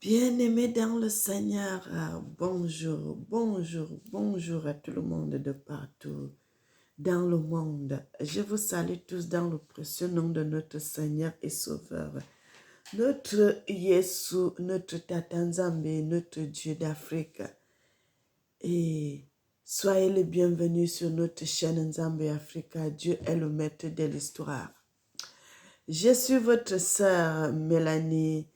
Bien-aimés dans le Seigneur, bonjour, bonjour, bonjour à tout le monde de partout dans le monde. Je vous salue tous dans le précieux nom de notre Seigneur et Sauveur, notre Yesu, notre Tata Nzambe, notre Dieu d'Afrique. Et soyez les bienvenus sur notre chaîne Nzambe Africa. Dieu est le maître de l'histoire. Je suis votre sœur Mélanie.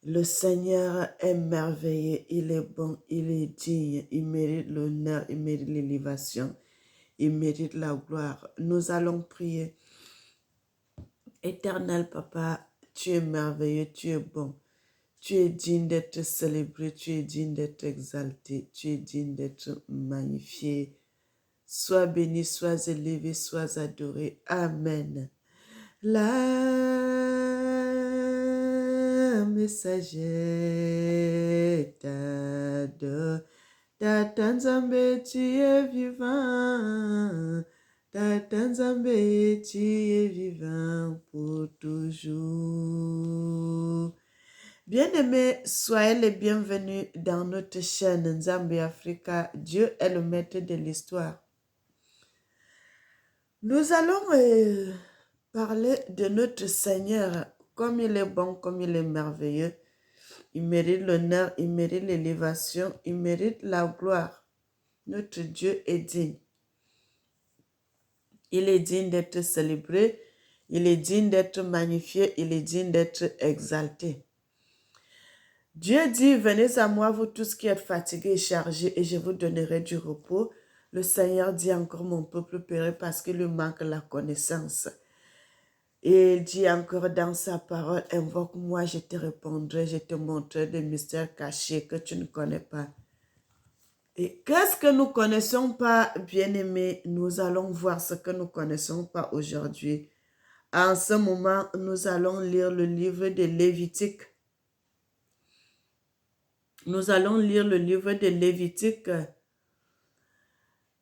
Le Seigneur est merveilleux, il est bon, il est digne, il mérite l'honneur, il mérite l'élévation, il mérite la gloire. Nous allons prier. Éternel Papa, tu es merveilleux, tu es bon, tu es digne d'être célébré, tu es digne d'être exalté, tu es digne d'être magnifié. Sois béni, sois élevé, sois adoré. Amen. La messagère t'adore. Tata Nzambe, tu es vivant. Tata Nzambe, tu es vivant pour toujours. Bien-aimés, soyez les bienvenus dans notre chaîne Nzambe Africa. Dieu est le maître de l'histoire. Nous allons parler de notre Seigneur, comme il est bon, comme il est merveilleux. Il mérite l'honneur, il mérite l'élévation, il mérite la gloire. Notre Dieu est digne. Il est digne d'être célébré, il est digne d'être magnifié, il est digne d'être exalté. Dieu dit, venez à moi, vous tous qui êtes fatigués et chargés, et je vous donnerai du repos. Le Seigneur dit encore, mon peuple périt parce qu'il lui manque la connaissance. Et il dit encore dans sa parole, invoque-moi, je te répondrai, je te montrerai des mystères cachés que tu ne connais pas. Et qu'est-ce que nous ne connaissons pas, bien-aimés? Nous allons voir ce que nous ne connaissons pas aujourd'hui. En ce moment, nous allons lire le livre de Lévitique. Nous allons lire le livre de Lévitique.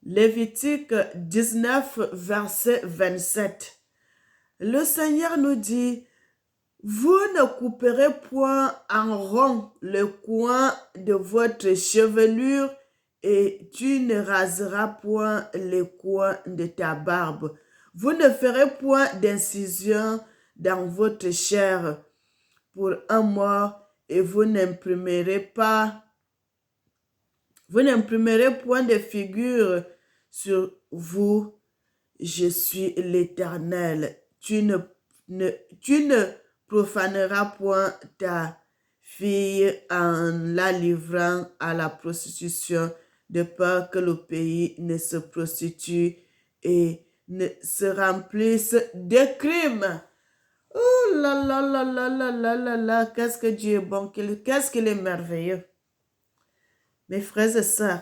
Lévitique 19, verset 27. Le Seigneur nous dit, vous ne couperez point en rond le coin de votre chevelure et tu ne raseras point le coin de ta barbe. Vous ne ferez point d'incision dans votre chair pour un mort et vous n'imprimerez point de figure sur vous. Je suis l'Éternel. Tu ne profaneras point ta fille en la livrant à la prostitution, de peur que le pays ne se prostitue et ne se remplisse de crimes. Oh là là là là là là là là, qu'est-ce que Dieu est bon, qu'est-ce qu'il est merveilleux. Mes frères et sœurs,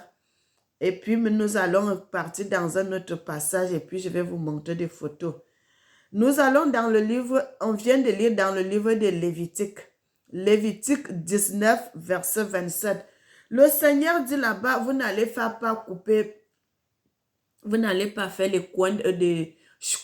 et puis nous allons partir dans un autre passage et puis je vais vous montrer des photos. Nous allons dans le livre, on vient de lire dans le livre de Lévitique. Lévitique 19, verset 27. Le Seigneur dit là-bas, vous n'allez pas couper, vous n'allez pas faire les coins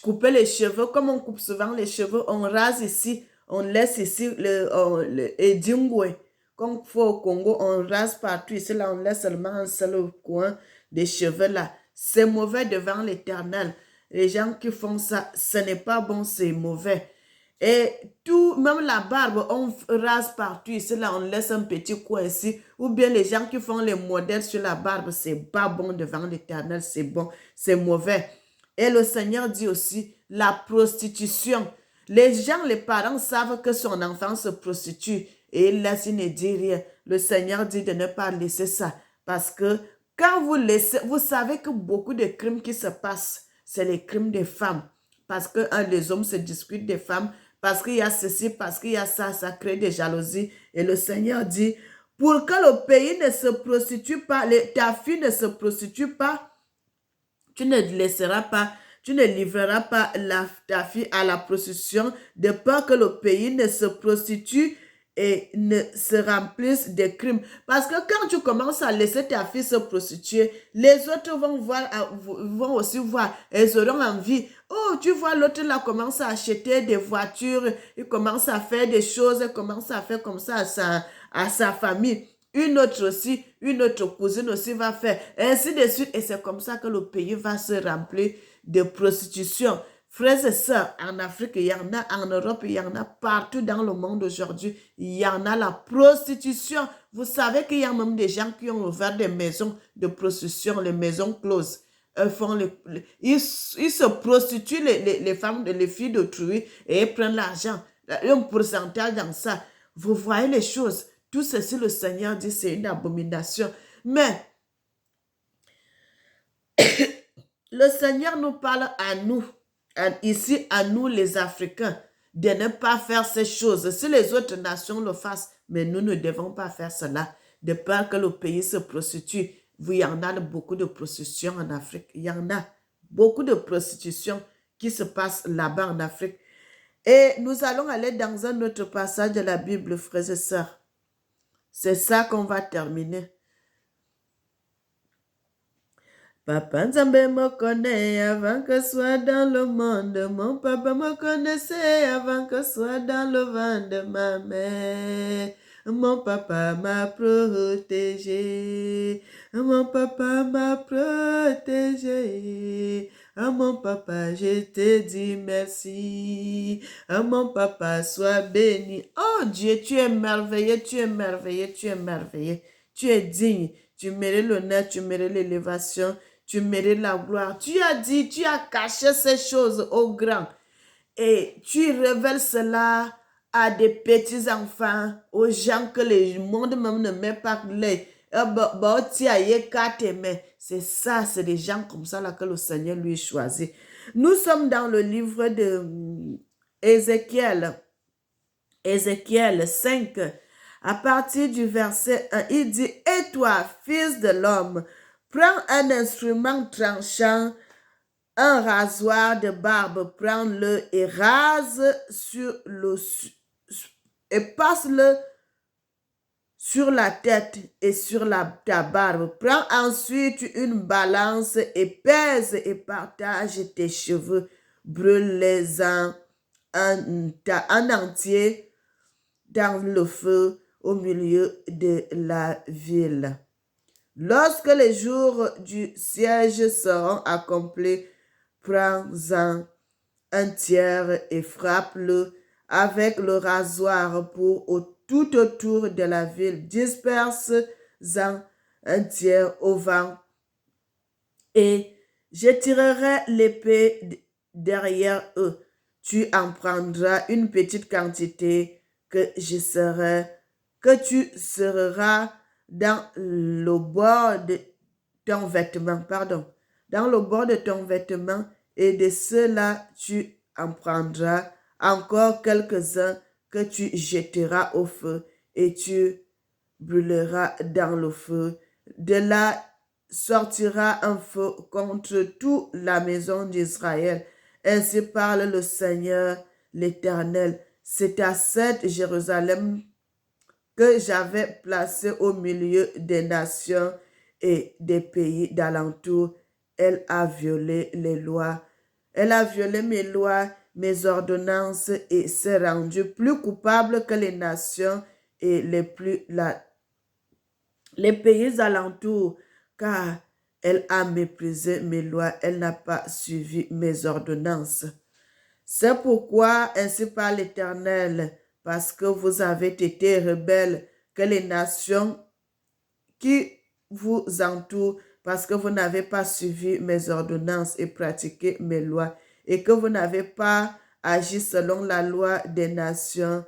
couper les cheveux, comme on coupe souvent les cheveux, on rase ici, on laisse ici le edingwe. Comme il faut au Congo, on rase partout ici, là, on laisse seulement un seul coin des cheveux là. C'est mauvais devant l'Éternel. Les gens qui font ça, ce n'est pas bon, c'est mauvais. Et tout, même la barbe, on rase partout ici, là, on laisse un petit coin ici. Ou bien les gens qui font les modèles sur la barbe, c'est pas bon devant l'Éternel, c'est bon, c'est mauvais. Et le Seigneur dit aussi, la prostitution. Les gens, les parents savent que son enfant se prostitue et il laisse, il ne dit rien. Le Seigneur dit de ne pas laisser ça. Parce que quand vous laissez, vous savez que beaucoup de crimes qui se passent, c'est les crimes des femmes. Parce que les hommes se disputent des femmes, parce qu'il y a ceci, parce qu'il y a ça, ça crée des jalousies. Et le Seigneur dit, pour que le pays ne se prostitue pas, ta fille ne se prostitue pas, tu ne laisseras pas, tu ne livreras pas ta fille à la prostitution, de peur que le pays ne se prostitue et ne se remplissent de crimes. Parce que quand tu commences à laisser ta fille se prostituer, les autres vont voir, vont aussi voir, elles auront envie. Oh, tu vois, l'autre là commence à acheter des voitures, il commence à faire des choses, il commence à faire comme ça à sa famille. Une autre aussi, une autre cousine aussi va faire, ainsi de suite. Et c'est comme ça que le pays va se remplir de prostitution. Frères et sœurs, en Afrique, il y en a, en Europe, il y en a partout dans le monde aujourd'hui. Il y en a la prostitution. Vous savez qu'il y a même des gens qui ont ouvert des maisons de prostitution, les maisons closes. Ils se prostituent les femmes, les filles d'autrui et ils prennent l'argent. Un pourcentage dans ça. Vous voyez les choses. Tout ceci, le Seigneur dit, c'est une abomination. Mais le Seigneur nous parle à nous, ici à nous les Africains, de ne pas faire ces choses. Si les autres nations le fassent, mais nous ne devons pas faire cela, de peur que le pays se prostitue. Il y en a beaucoup de prostitution en Afrique. Il y en a beaucoup de prostitution qui se passe là-bas en Afrique. Et nous allons aller dans un autre passage de la Bible, frères et sœurs. C'est ça qu'on va terminer. Papa Nzambe me connaît avant que soit dans le monde. Mon papa me connaissait avant que soit dans le ventre de ma mère. Mon papa m'a protégé. Mon papa m'a protégé. À mon papa, je te dis merci. À mon papa, sois béni. Oh Dieu, tu es merveilleux, tu es merveilleux, tu es merveilleux. Tu es digne. Tu mérites l'honneur, tu mérites l'élévation. Tu mérites la gloire. Tu as dit, tu as caché ces choses aux grands. Et tu révèles cela à des petits enfants, aux gens que le monde même ne met pas l'œil. C'est ça, c'est des gens comme ça là que le Seigneur lui choisit. Nous sommes dans le livre de Ézéchiel 5, à partir du verset 1, il dit, « Et toi, fils de l'homme, prends un instrument tranchant, un rasoir de barbe, prends-le et rase et passe-le sur la tête et sur ta barbe. Prends ensuite une balance et pèse et partage tes cheveux. Brûle-les-en en entier dans le feu au milieu de la ville. Lorsque les jours du siège seront accomplis, prends-en un tiers et frappe-le avec le rasoir tout autour de la ville. Disperse-en un tiers au vent et je tirerai l'épée derrière eux. Tu en prendras une petite quantité que tu seras dans le bord de ton vêtement, dans le bord de ton vêtement, et de ceux-là tu en prendras encore quelques-uns que tu jetteras au feu et tu brûleras dans le feu. De là sortira un feu contre toute la maison d'Israël. Ainsi parle le Seigneur l'Éternel. C'est à cette Jérusalem que j'avais placé au milieu des nations et des pays d'alentour. Elle a violé les lois. Elle a violé mes lois, mes ordonnances et s'est rendue plus coupable que les nations et les pays alentours, car elle a méprisé mes lois, elle n'a pas suivi mes ordonnances. C'est pourquoi, ainsi parle l'Éternel, parce que vous avez été rebelles, que les nations qui vous entourent, parce que vous n'avez pas suivi mes ordonnances et pratiqué mes lois, et que vous n'avez pas agi selon la loi des nations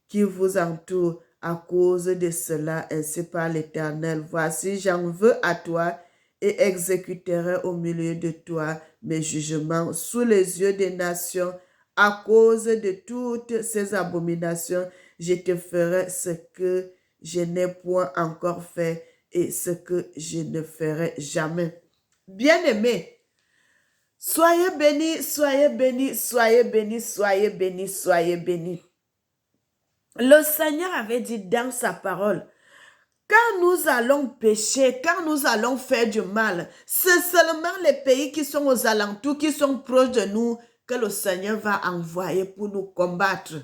qui vous entourent. À cause de cela, ainsi parle l'Éternel, voici, j'en veux à toi et exécuterai au milieu de toi mes jugements sous les yeux des nations. À cause de toutes ces abominations, je te ferai ce que je n'ai point encore fait et ce que je ne ferai jamais. Bien-aimés, soyez bénis, soyez bénis, soyez bénis, soyez bénis, soyez bénis. Le Seigneur avait dit dans sa parole, quand nous allons pécher, quand nous allons faire du mal, c'est seulement les pays qui sont aux alentours, qui sont proches de nous, que le Seigneur va envoyer pour nous combattre.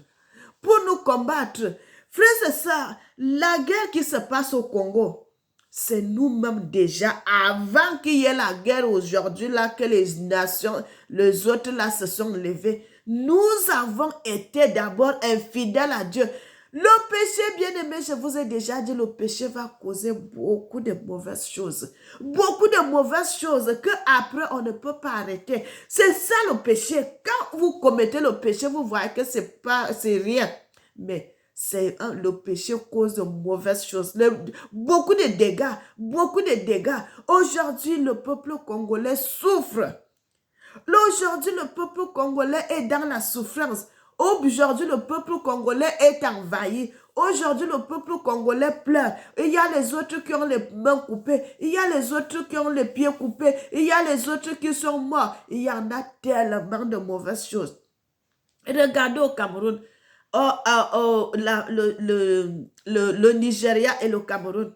Pour nous combattre. Frères et sœurs, la guerre qui se passe au Congo, c'est nous-mêmes déjà, avant qu'il y ait la guerre aujourd'hui, là, que les nations, les autres là se sont levés. Nous avons été d'abord infidèles à Dieu. Le péché, bien aimé, je vous ai déjà dit, le péché va causer beaucoup de mauvaises choses. Beaucoup de mauvaises choses que après on ne peut pas arrêter. C'est ça le péché. Quand vous commettez le péché, vous voyez que c'est rien. Mais le péché cause de mauvaises choses. Beaucoup de dégâts. Beaucoup de dégâts. Aujourd'hui, le peuple congolais souffre. Aujourd'hui, le peuple congolais est dans la souffrance. Aujourd'hui, le peuple congolais est envahi. Aujourd'hui, le peuple congolais pleure. Il y a les autres qui ont les mains coupées. Il y a les autres qui ont les pieds coupés. Il y a les autres qui sont morts. Il y en a tellement de mauvaises choses. Regardez au Cameroun. Le Nigeria et le Cameroun.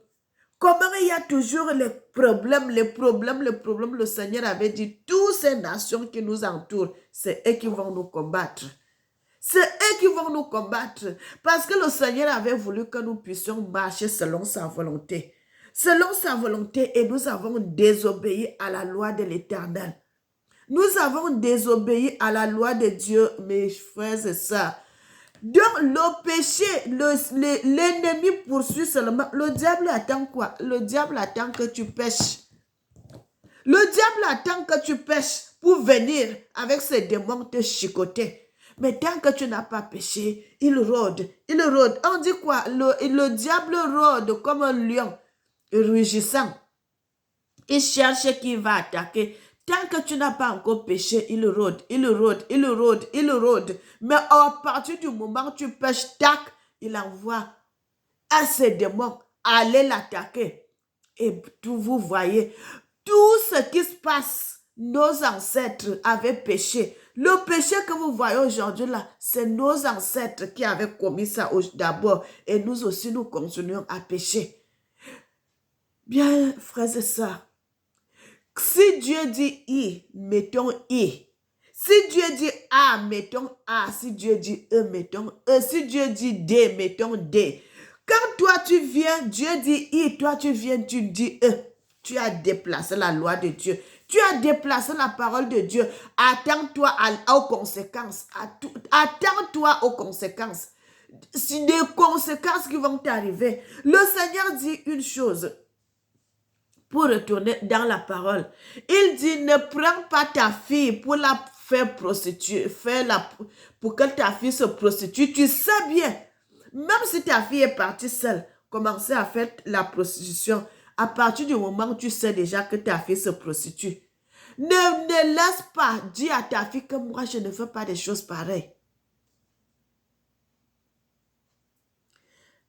Comment il y a toujours les problèmes. Le Seigneur avait dit, toutes ces nations qui nous entourent, c'est eux qui vont nous combattre. C'est eux qui vont nous combattre. Parce que le Seigneur avait voulu que nous puissions marcher selon sa volonté. Selon sa volonté, et nous avons désobéi à la loi de l'Éternel. Nous avons désobéi à la loi de Dieu, mes frères et sœurs. Donc, le péché, l'ennemi poursuit seulement. Le diable attend quoi? Le diable attend que tu pêches. Le diable attend que tu pêches pour venir avec ses démons te chicoter. Mais tant que tu n'as pas péché, il rôde. Il rôde. On dit quoi? Le diable rôde comme un lion rugissant. Il cherche qui va attaquer. Tant que tu n'as pas encore péché, il rôde, il rôde, il rôde, il rôde. Mais à partir du moment où tu pêches, tac, il envoie à ses démons aller l'attaquer. Et tout, vous voyez, tout ce qui se passe, nos ancêtres avaient péché. Le péché que vous voyez aujourd'hui là, c'est nos ancêtres qui avaient commis ça d'abord. Et nous aussi, nous continuons à pécher. Bien, frères et sœurs, si Dieu dit I, mettons I. Si Dieu dit A, mettons A. Si Dieu dit E, mettons E. Si Dieu dit D, mettons D. Quand toi tu viens, Dieu dit I, toi tu viens, tu dis E. Tu as déplacé la loi de Dieu. Tu as déplacé la parole de Dieu. Attends-toi aux conséquences. Attends-toi aux conséquences. C'est des conséquences qui vont t'arriver. Le Seigneur dit une chose. Pour retourner dans la parole, il dit, ne prends pas ta fille pour la faire prostituer, pour que ta fille se prostitue. Tu sais bien, même si ta fille est partie seule, commencer à faire la prostitution, à partir du moment où tu sais déjà que ta fille se prostitue. Ne laisse pas dire à ta fille que moi, je ne fais pas des choses pareilles.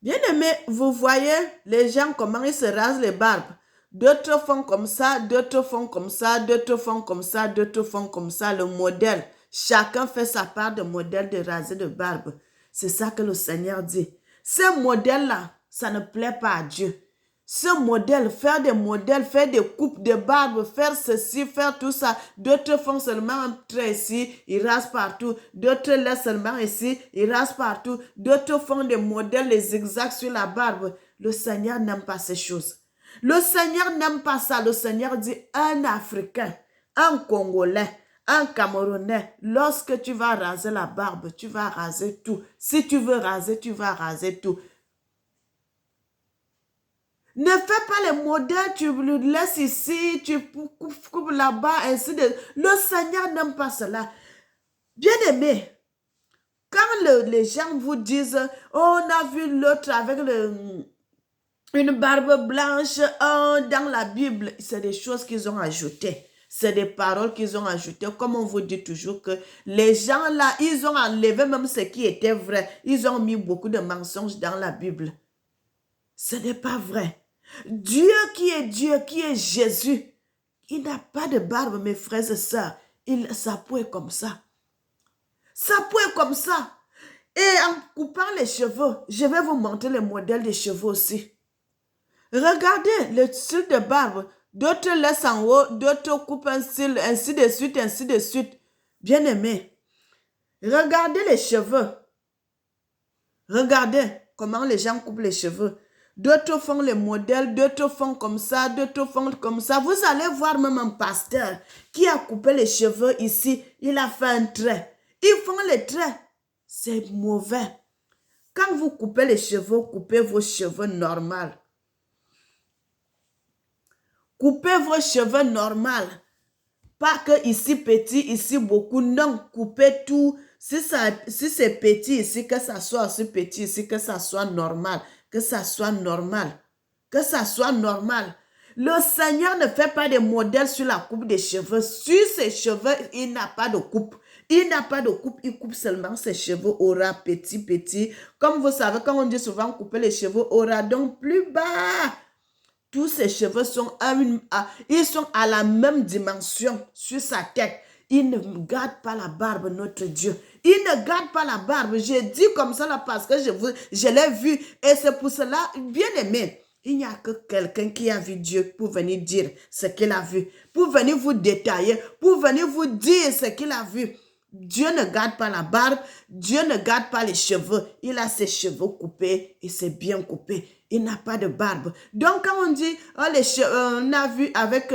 Bien aimé, vous voyez les gens, comment ils se rasent les barbes. D'autres font comme ça, d'autres font comme ça, d'autres font comme ça, d'autres font comme ça. Le modèle, chacun fait sa part de modèle de raser de barbe. C'est ça que le Seigneur dit. Ce modèle-là, ça ne plaît pas à Dieu. Ce modèle, faire des modèles, faire des coupes de barbe, faire ceci, faire tout ça. D'autres font seulement un trait ici, ils rasent partout. D'autres laissent seulement ici, ils rasent partout. D'autres font des modèles, les zigzags sur la barbe. Le Seigneur n'aime pas ces choses. Le Seigneur n'aime pas ça. Le Seigneur dit, un Africain, un Congolais, un Camerounais, lorsque tu vas raser la barbe, tu vas raser tout. Si tu veux raser, tu vas raser tout. Ne fais pas les modèles, tu le laisses ici, tu coupes là-bas, ainsi de... Le Seigneur n'aime pas cela. Bien aimé, quand les gens vous disent, oh, on a vu l'autre avec une barbe blanche dans la Bible, c'est des choses qu'ils ont ajoutées. C'est des paroles qu'ils ont ajoutées. Comme on vous dit toujours que les gens là, ils ont enlevé même ce qui était vrai. Ils ont mis beaucoup de mensonges dans la Bible. Ce n'est pas vrai. Dieu, qui est Jésus, il n'a pas de barbe, mes frères et sœurs. Sa peau est comme ça. Sa peau est comme ça. Et en coupant les cheveux, je vais vous montrer le modèle des cheveux aussi. Regardez le style de barbe. D'autres laissent en haut, d'autres coupent un style, ainsi de suite, ainsi de suite. Bien aimé, regardez les cheveux. Regardez comment les gens coupent les cheveux. D'autres font les modèles, d'autres font comme ça, d'autres font comme ça. Vous allez voir même un pasteur qui a coupé les cheveux ici. Il a fait un trait. Ils font les traits. C'est mauvais. Quand vous coupez les cheveux, coupez vos cheveux normaux. Coupez vos cheveux normaux. Pas que ici petit, ici beaucoup. Non, coupez tout. Si c'est petit ici, que ça soit aussi petit ici, que ça soit normal. Que ça soit normal. Que ça soit normal. Le Seigneur ne fait pas de modèle sur la coupe des cheveux. Sur ses cheveux, il n'a pas de coupe. Il n'a pas de coupe. Il coupe seulement ses cheveux au ras, petit, petit. Comme vous savez, quand on dit souvent couper les cheveux au ras, donc plus bas. Tous ses cheveux sont ils sont à la même dimension sur sa tête. Il ne garde pas la barbe, notre Dieu. Il ne garde pas la barbe. J'ai dit comme ça là parce que je l'ai vu. Et c'est pour cela, bien aimé, il n'y a que quelqu'un qui a vu Dieu pour venir dire ce qu'il a vu. Pour venir vous détailler. Pour venir vous dire ce qu'il a vu. Dieu ne garde pas la barbe. Dieu ne garde pas les cheveux. Il a ses cheveux coupés et c'est bien coupé. Il n'a pas de barbe. Donc, quand on dit, on a vu avec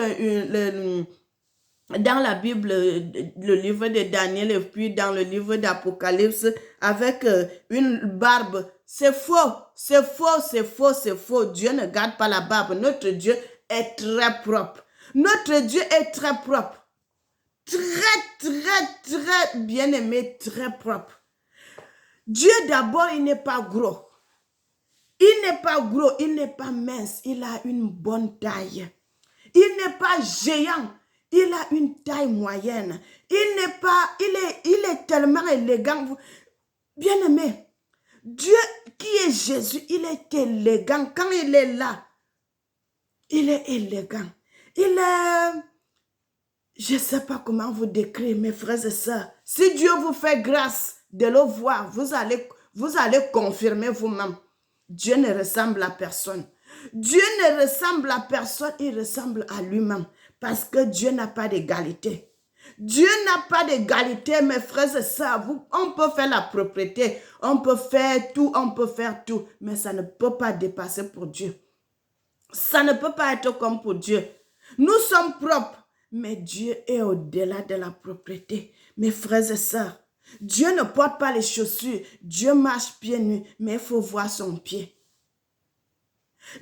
dans la Bible, le livre de Daniel et puis dans le livre d'Apocalypse, avec une barbe, c'est faux, c'est faux, c'est faux, c'est faux. Dieu ne garde pas la barbe. Notre Dieu est très propre. Notre Dieu est très propre. Très bien aimé, très propre. Dieu d'abord, il n'est pas gros. Il n'est pas gros, il n'est pas mince, il a une bonne taille. Il n'est pas géant, il a une taille moyenne. Il est tellement élégant. Bien aimé, Dieu qui est Jésus, il est élégant. Quand il est là, il est élégant. Il est... Je ne sais pas comment vous décrire, mes frères et sœurs. Si Dieu vous fait grâce de le voir, vous allez confirmer vous-même. Dieu ne ressemble à personne. Dieu ne ressemble à personne, il ressemble à lui-même. Parce que Dieu n'a pas d'égalité. Dieu n'a pas d'égalité, mes frères et sœurs. On peut faire la propriété, on peut faire tout, mais ça ne peut pas dépasser pour Dieu. Ça ne peut pas être comme pour Dieu. Nous sommes propres. Mais Dieu est au-delà de la propriété. Mes frères et sœurs, Dieu ne porte pas les chaussures. Dieu marche pieds nus, mais il faut voir son pied.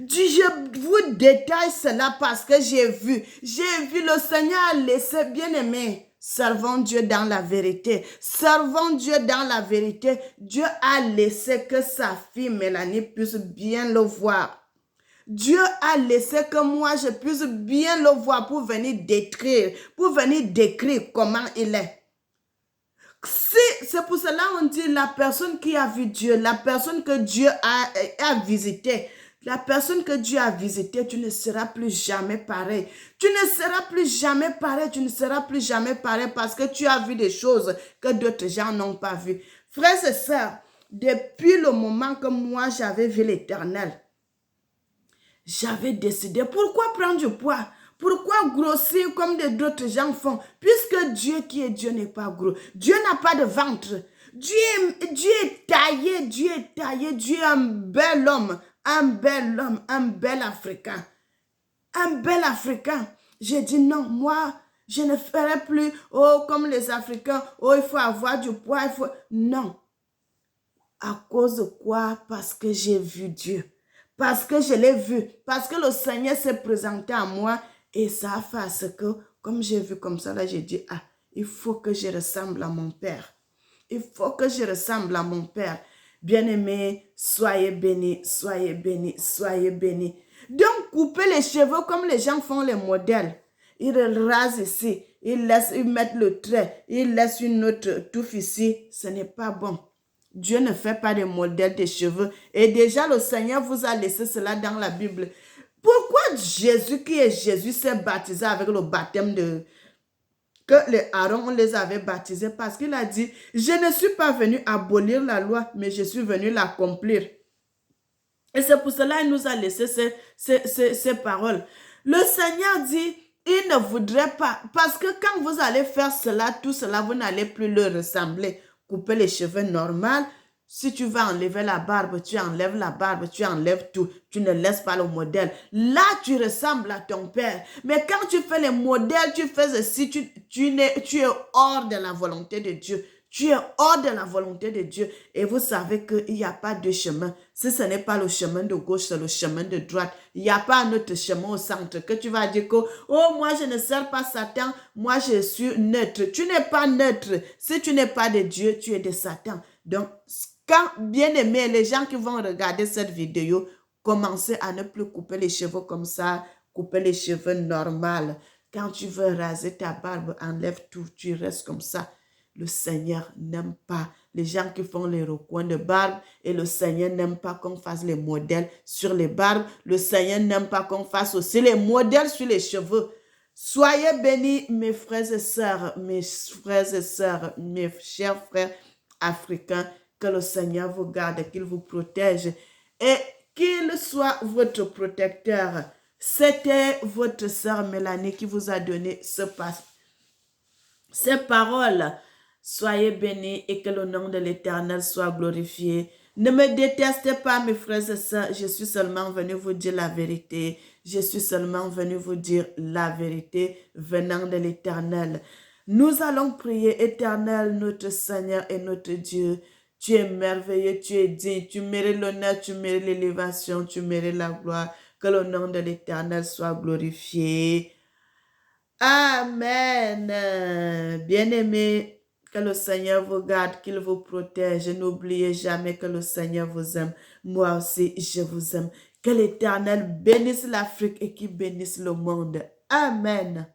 Je vous détaille cela parce que j'ai vu le Seigneur a laissé, bien aimé. Servons Dieu dans la vérité. Servons Dieu dans la vérité. Dieu a laissé que sa fille Mélanie puisse bien le voir. Dieu a laissé que moi, je puisse bien le voir pour venir décrire comment il est. C'est pour cela qu'on dit la personne qui a vu Dieu, la personne que Dieu a visité, la personne que Dieu a visité, tu ne seras plus jamais pareil. Tu ne seras plus jamais pareil, tu ne seras plus jamais pareil parce que tu as vu des choses que d'autres gens n'ont pas vues. Frères et sœurs, depuis le moment que moi j'avais vu l'Éternel, j'avais décidé, pourquoi prendre du poids? Pourquoi grossir comme d'autres gens font? Puisque Dieu qui est Dieu n'est pas gros. Dieu n'a pas de ventre. Dieu est taillé, Dieu est un bel homme, un bel Africain. Un bel Africain. J'ai dit non, moi, je ne ferai plus, comme les Africains, il faut avoir du poids, Non. À cause de quoi? Parce que j'ai vu Dieu. Parce que je l'ai vu. Parce que le Seigneur s'est présenté à moi et ça a fait à ce que, comme j'ai vu comme ça, là, j'ai dit, il faut que je ressemble à mon Père. Il faut que je ressemble à mon Père. Bien-aimés, soyez bénis, soyez bénis, soyez bénis. Donc, coupez les cheveux comme les gens font les modèles. Ils rasent ici, ils mettent le trait, ils laissent une autre touffe ici. Ce n'est pas bon. Dieu ne fait pas de modèle de cheveux. Et déjà, le Seigneur vous a laissé cela dans la Bible. Pourquoi Jésus, qui est Jésus, s'est baptisé avec le baptême que les Aaron, on les avait baptisés parce qu'il a dit, je ne suis pas venu abolir la loi, mais je suis venu l'accomplir. Et c'est pour cela qu'il nous a laissé ces paroles. Le Seigneur dit, il ne voudrait pas, parce que quand vous allez faire cela, tout cela, vous n'allez plus leur ressembler. Couper les cheveux normaux, si tu vas enlever la barbe, tu enlèves la barbe, tu enlèves tout. Tu ne laisses pas le modèle. Là, tu ressembles à ton père. Mais quand tu fais les modèles, tu fais ceci, tu es hors de la volonté de Dieu. Tu es hors de la volonté de Dieu. Et vous savez qu'il n'y a pas de chemin. Si ce n'est pas le chemin de gauche, c'est le chemin de droite. Il n'y a pas un autre chemin au centre que tu vas dire que, oh, moi, je ne sers pas Satan. Moi, je suis neutre. Tu n'es pas neutre. Si tu n'es pas de Dieu, tu es de Satan. Donc, quand, bien aimé, les gens qui vont regarder cette vidéo, commencez à ne plus couper les cheveux comme ça, couper les cheveux normaux. Quand tu veux raser ta barbe, enlève tout, tu restes comme ça. Le Seigneur n'aime pas les gens qui font les recoins de barbe et le Seigneur n'aime pas qu'on fasse les modèles sur les barbes. Le Seigneur n'aime pas qu'on fasse aussi les modèles sur les cheveux. Soyez bénis, mes frères et sœurs, mes chers frères africains. Que le Seigneur vous garde, qu'il vous protège et qu'il soit votre protecteur. C'était votre sœur Mélanie qui vous a donné ces paroles. Soyez bénis et que le nom de l'Éternel soit glorifié. Ne me détestez pas, mes frères et sœurs. Je suis seulement venu vous dire la vérité. Je suis seulement venu vous dire la vérité venant de l'Éternel. Nous allons prier, Éternel, notre Seigneur et notre Dieu. Tu es merveilleux, tu es digne, tu mérites l'honneur, tu mérites l'élévation, tu mérites la gloire. Que le nom de l'Éternel soit glorifié. Amen. Bien-aimés, que le Seigneur vous garde, qu'il vous protège. N'oubliez jamais que le Seigneur vous aime. Moi aussi, je vous aime. Que l'Éternel bénisse l'Afrique et qu'il bénisse le monde. Amen.